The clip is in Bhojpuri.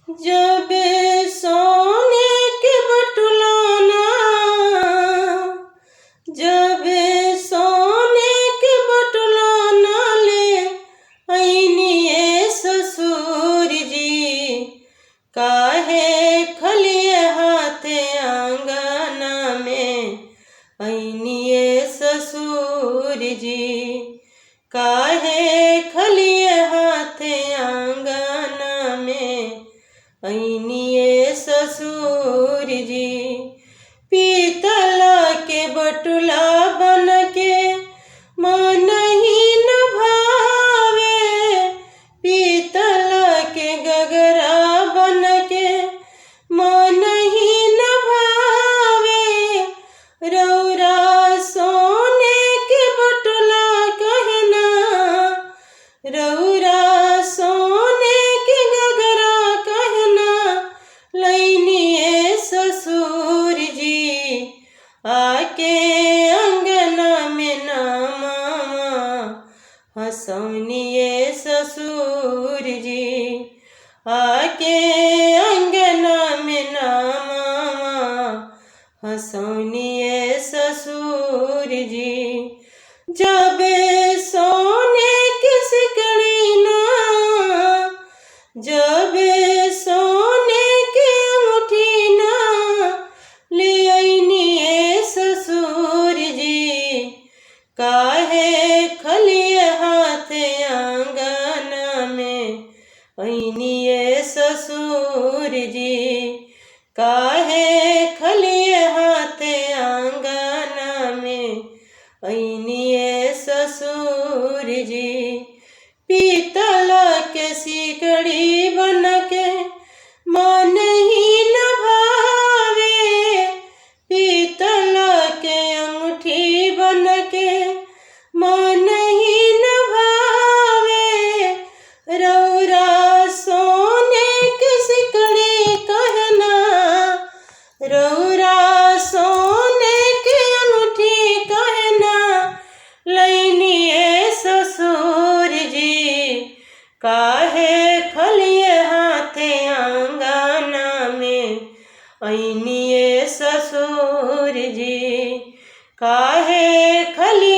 जब सोने के बटुलाना, जब सोने के बटुलाना ले आईनिए ससुर जी, काहे खलिए हाथे आंगना में आईनिए ससुर जी, काहे खलिए हाथे आंगना में आईनिए ससुर जी। पीतल के बटुला बन के मन ही न भावे, पीतल के गगरा बन के मन ही न भावे, रौरा सोने के बटुला कहना, रौरा सोने के गगरा कहना लैनिए ससुर जी, आके अंगना में नामा हंसौनिए ससुर जी, आके अंगना में नामा हंसौनिए ससुर जी। जब सोने की सिकड़ी ना, जब सोने की अंगूठी ना ले आईनिए ससुर जी, काहे खलिए हाथे आंगना में आईनिए ससुर जी, काहे खलिए हाथे आंगना में आईनिए ससुर जी। पीतल के सिकड़ी बन के मन ही न भावे, पीतल के अंगूठी बन के मन ही न भावे, रौरा सोने की सिकड़ी कहना, रौरा सोने की अंगूठी कहना लैनिए ससुर जी, काहे खलिए हाथे आंगना में आईनिए ससुर जी, काहे खलिए